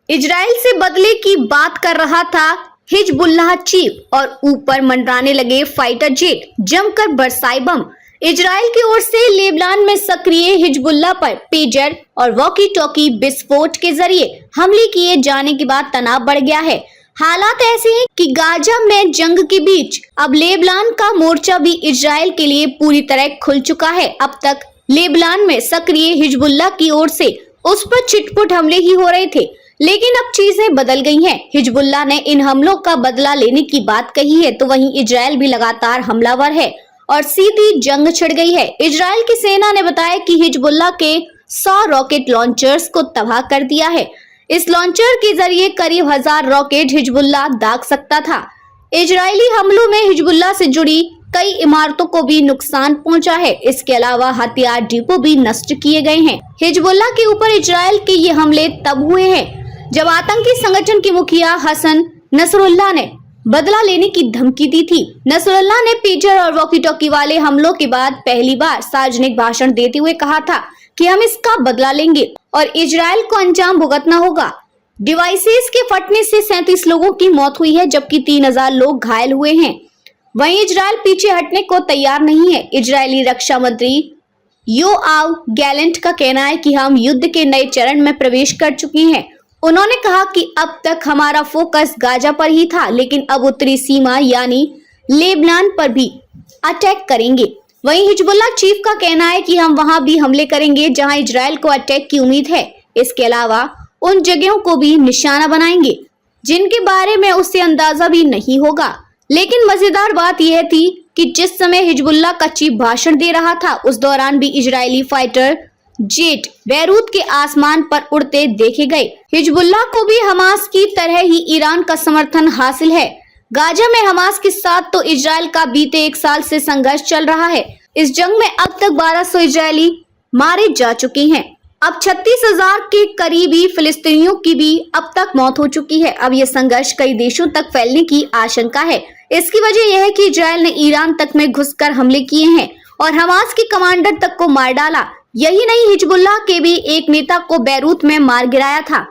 Israel से बदले की बात कर रहा था हिजबुल्लाह चीफ और ऊपर मंडराने लगे फाइटर जेट, जमकर बरसाए बम। इजराइल की ओर से लेबनान में सक्रिय हिजबुल्लाह पर पेजर और वॉकी टॉकी विस्फोट के जरिए हमले किए जाने के बाद तनाव बढ़ गया है। हालात ऐसे हैं कि गाजा में जंग के बीच अब लेबनान का मोर्चा भी इजराइल के लिए पूरी तरह खुल चुका है। अब तक लेबनान में सक्रिय हिजबुल्लाह की ओर से उस पर छिटपुट हमले ही हो रहे थे, लेकिन अब चीजें बदल गई हैं। हिजबुल्लाह ने इन हमलों का बदला लेने की बात कही है, तो वहीं इजराइल भी लगातार हमलावर है और सीधी जंग छिड़ गई है। इजराइल की सेना ने बताया कि हिजबुल्लाह के 100 रॉकेट लॉन्चर्स को तबाह कर दिया है। इस लॉन्चर के जरिए करीब 1000 रॉकेट हिजबुल्लाह दाग सकता था। इजरायली हमलों में हिजबुल्लाह से जुड़ी कई इमारतों को भी नुकसान पहुंचा है। इसके अलावा हथियार डिपो भी नष्ट किए गए हैं। हिजबुल्लाह के ऊपर इजराइल के ये हमले तब हुए हैं जब आतंकी संगठन के मुखिया हसन नसरुल्लाह ने बदला लेने की धमकी दी थी। नसरुल्लाह ने पेजर और वॉकी टॉकी वाले हमलों के बाद पहली बार सार्वजनिक भाषण देते हुए कहा था कि हम इसका बदला लेंगे और इजराइल को अंजाम भुगतना होगा। डिवाइसेस के फटने से 37 लोगों की मौत हुई है, जबकि 3000 लोग घायल हुए हैं। वहीं इजराइल पीछे हटने को तैयार नहीं है। इजरायली रक्षा मंत्री योआव गैलेंट का कहना है कि हम युद्ध के नए चरण में प्रवेश कर चुके हैं। उन्होंने कहा कि अब तक हमारा फोकस गाजा पर ही था, लेकिन अब उत्तरी सीमा यानी लेबनान पर भी अटैक करेंगे। वहीं हिजबुल्लाह चीफ का कहना है कि हम वहां भी हमले करेंगे जहां इजराइल को अटैक की उम्मीद है। इसके अलावा उन जगहों को भी निशाना बनाएंगे जिनके बारे में उसे अंदाजा भी नहीं होगा। लेकिन मजेदार बात यह थी कि जिस समय हिजबुल्लाह का चीफ भाषण दे रहा था, उस दौरान भी इजरायली फाइटर जेट बैरूत के आसमान पर उड़ते देखे गए। हिजबुल्लाह को भी हमास की तरह ही ईरान का समर्थन हासिल है। गाजा में हमास के साथ तो इजराइल का बीते 1 साल से संघर्ष चल रहा है। इस जंग में अब तक 1200 इजरायली मारे जा चुके हैं। अब 36,000 के करीबी फिलिस्तीनियों की भी अब तक मौत हो चुकी है। अब यह संघर्ष कई देशों तक फैलने की आशंका है। इसकी वजह यह है कि इजराइल ने ईरान तक में घुसकर हमले किए हैं और हमास के कमांडर तक को मार डाला। यही नहीं, हिजबुल्लाह के भी एक नेता को बैरूत में मार गिराया था।